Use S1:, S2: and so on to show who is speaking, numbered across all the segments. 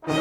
S1: Hey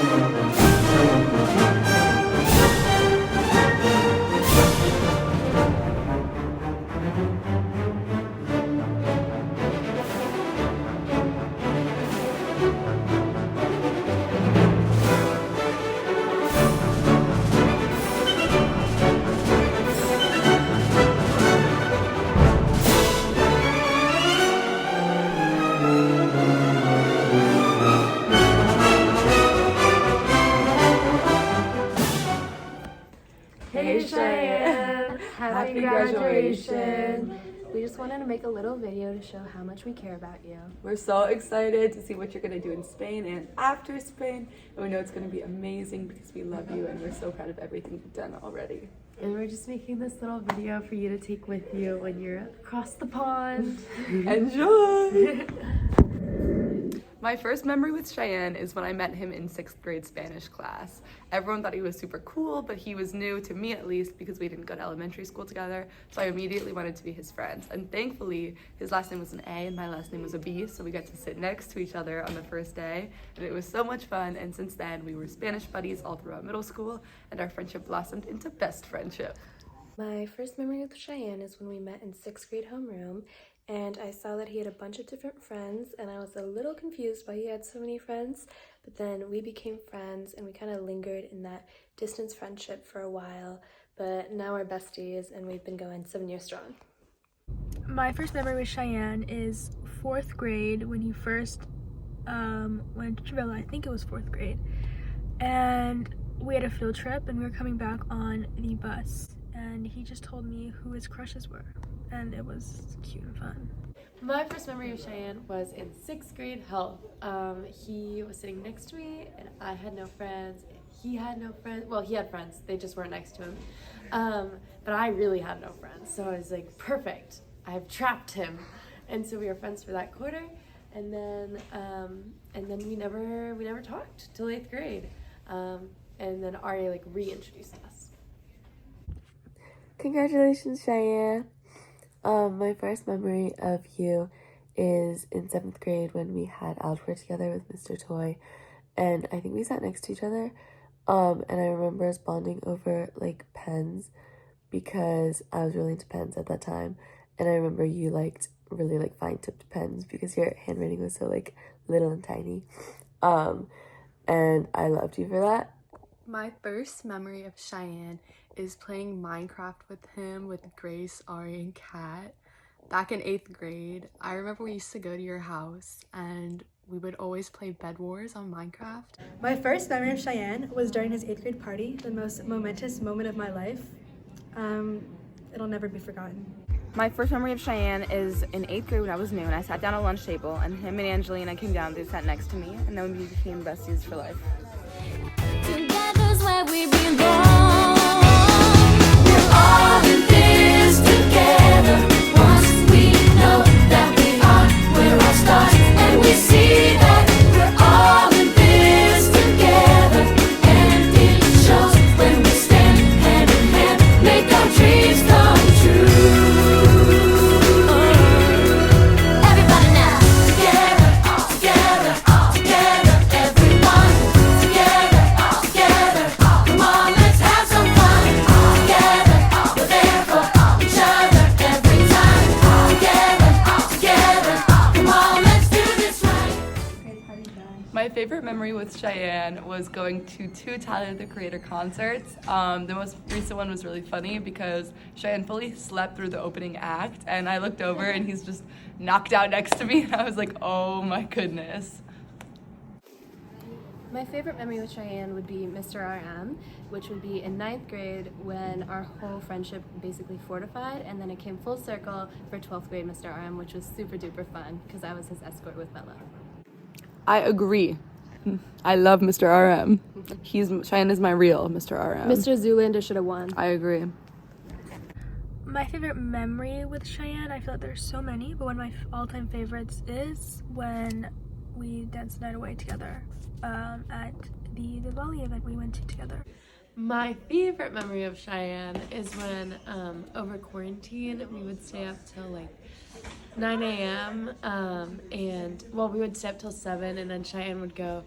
S1: Shayyan! Happy graduation!
S2: We just wanted to make a little video to show how much we care about you.
S1: We're so excited to see what you're going to do in Spain and after Spain. And we know it's going to be amazing because we love you and we're so proud of everything you've done already.
S2: And we're just making this little video for you to take with you when you're across the pond.
S1: Enjoy! My first memory with Shayyan is when I met him in 6th grade Spanish class. Everyone thought he was super cool, but he was new to me at least because we didn't go to elementary school together, so I immediately wanted to be his friends. And thankfully, his last name was an A and my last name was a B, so we got to sit next to each other on the first day, and it was so much fun, and since then we were Spanish buddies all throughout middle school, and our friendship blossomed into best friendship.
S2: My first memory with Shayyan is when we met in 6th grade homeroom, and I saw that he had a bunch of different friends, and I was a little confused why he had so many friends, but then we became friends and we kind of lingered in that distance friendship for a while, but now we're besties and we've been going 7 years strong.
S3: My first memory with Shayyan is 4th grade when he first went to Trevilla. I think it was 4th grade, and we had a field trip and we were coming back on the bus, and he just told me who his crushes were, and it was cute and fun.
S4: My first memory of Shayyan was in 6th grade health. He was sitting next to me and I had no friends. He had no friends. Well, he had friends, they just weren't next to him. But I really had no friends. So I was like, perfect, I have trapped him. And so we were friends for that quarter. And then we never talked till 8th grade. And then Ari like reintroduced us.
S5: Congratulations, Shayyan. My first memory of you is in 7th grade when we had algebra together with Mr. Toy, and I think we sat next to each other, and I remember us bonding over like pens because I was really into pens at that time, and I remember you liked really like fine tipped pens because your handwriting was so like little and tiny, and I loved you for that.
S6: My first memory of Shayyan is playing Minecraft with him, with Grace, Ari, and Kat. Back in 8th grade, I remember we used to go to your house and we would always play Bed Wars on Minecraft.
S3: My first memory of Shayyan was during his 8th grade party, the most momentous moment of my life. It'll never be forgotten.
S7: My first memory of Shayyan is in 8th grade when I was new, and I sat down at a lunch table, and him and Angelina came down, they sat next to me, and then we became besties for life.
S8: Together's where we belong. We're all in this together. Once we know that we are, we're all stars, and we see that we're all in this together. And it shows when we stand hand in hand, make our dreams come true. Everybody now, together, all together, all together, everyone together. Come on, let's have some fun. All together, we're there for each other every time. All together, come on, let's do this right.
S1: My favorite memory with Shayyan was going to 2 Tyler the Creator concerts. The most recent one was really funny because Shayyan fully slept through the opening act, and I looked over and he's just knocked out next to me, and I was like, oh my goodness.
S2: My favorite memory with Shayyan would be Mr. RM, which would be in 9th grade when our whole friendship basically fortified, and then it came full circle for 12th grade Mr. RM, which was super duper fun because I was his escort with Bella.
S1: I agree. I love Mr. RM. Shayyan is my real Mr. RM.
S2: Mr. Zoolander should have won.
S1: I agree.
S3: My favorite memory with Shayyan, I feel like there's so many, but one of my all-time favorites is when we danced the night away together at the volley event we went to together.
S4: My favorite memory of Shayyan is when over quarantine we would stay up till like 9 a.m. And well, we would stay up till 7, and then Shayyan would go,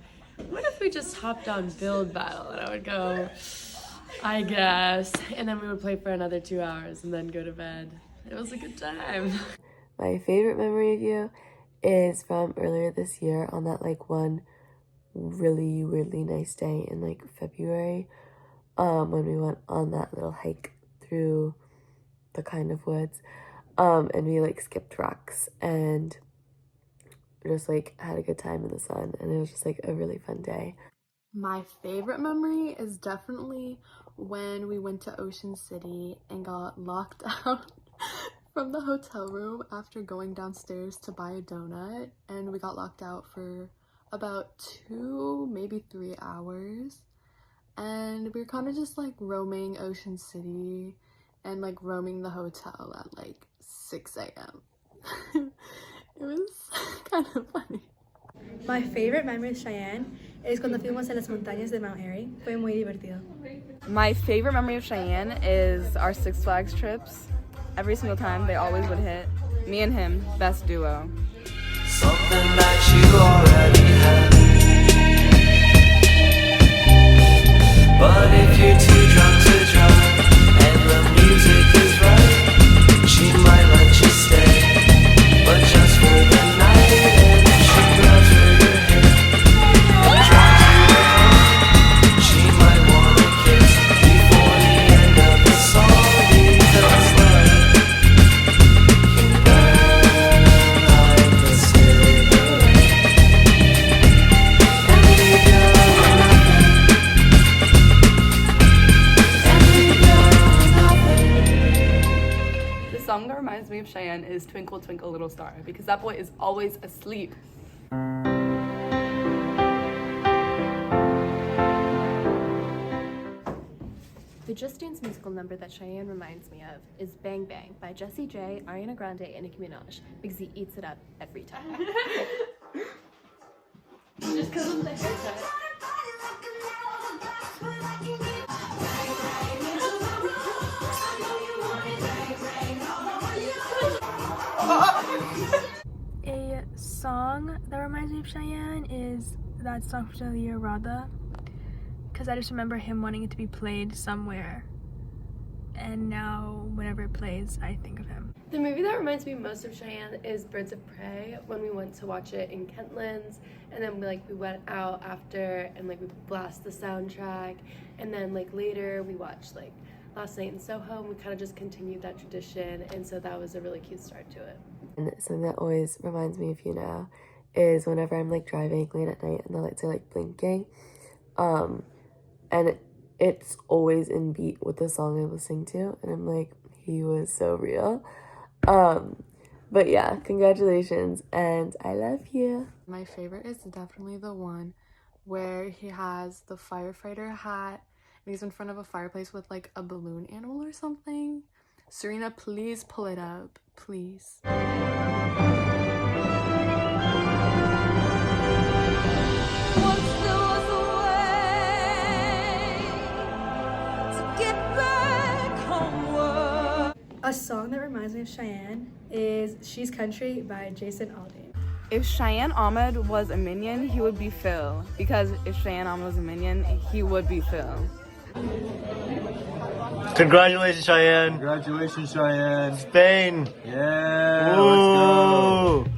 S4: what if we just hopped on Build Battle? And I would go, I guess. And then we would play for another 2 hours and then go to bed. It was a good time.
S5: My favorite memory of you is from earlier this year on that like one really weirdly nice day in like February, when we went on that little hike through the kind of woods, and we like skipped rocks and just like had a good time in the sun, and it was just like a really fun day.
S6: My favorite memory is definitely when we went to Ocean City and got locked out from the hotel room after going downstairs to buy a donut, and we got locked out for about 2, maybe 3 hours, and we were kind of just like roaming Ocean City and like roaming the hotel at like 6 a.m. It was kind of funny.
S3: My favorite memory with Shayyan es cuando fuimos a las montañas de Mount Airy. Fue muy divertido.
S7: My favorite memory of Shayyan is our Six Flags trips. Every single time, they always would hit. Me and him, best duo.
S9: Something that you already have. But if you're too drunk to drive and the music is right, she might let you stay, but just for the night. And if she grabs for your hair and drives you home, she might want a kiss before the end of the song, because love can burn like a cigarette and leave you
S1: The song that reminds me of Shayyan is Twinkle Twinkle Little Star, because that boy is always asleep.
S4: The Just Dance musical number that Shayyan reminds me of is Bang Bang by Jessie J, Ariana Grande, and Nicki Minaj, because he eats it up every time. Just because of the haircut.
S3: A song that reminds me of Shayyan is that song from the year Radha, because I just remember him wanting it to be played somewhere, and now whenever it plays I think of him.
S4: The movie that reminds me most of Shayyan is Birds of Prey, when we went to watch it in Kentlands, and then we went out after and like we blast the soundtrack, and then like later we watched like Last Night in Soho, and we kind of just continued that tradition, and so that was a really cute start to it.
S5: And something that always reminds me of you now is whenever I'm like driving late at night and the lights are like blinking, and it's always in beat with the song I'm listening to, and I'm like, he was so real. But yeah, congratulations, and I love you.
S6: My favorite is definitely the one where he has the firefighter hat and he's in front of a fireplace with like a balloon animal or something. Serena, please pull it up, please.
S3: A song that reminds me of Shayyan is She's Country by Jason Aldean.
S7: If Shayyan Ahmed was a minion, he would be Phil. Because if Shayyan Ahmed was a minion, he would be Phil.
S10: Congratulations, Shayyan.
S11: Congratulations, Shayyan.
S10: Spain.
S11: Yeah,
S10: Woo.
S11: let's go.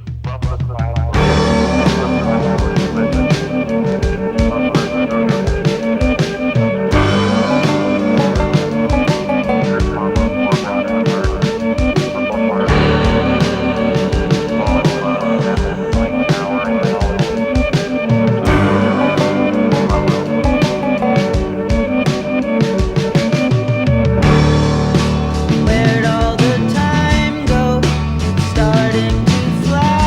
S9: Where'd all the time go? It's starting to fly.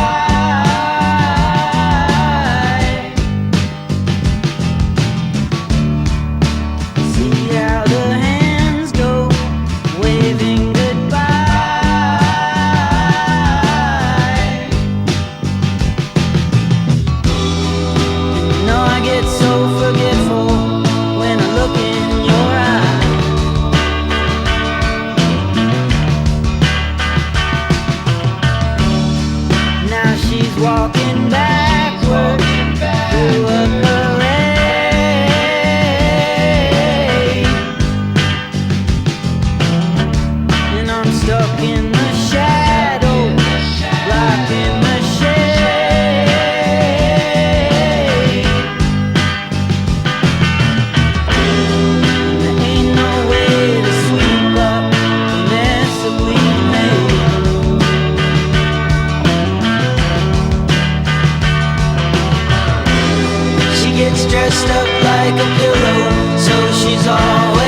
S9: dressed up like a pillow, so she's always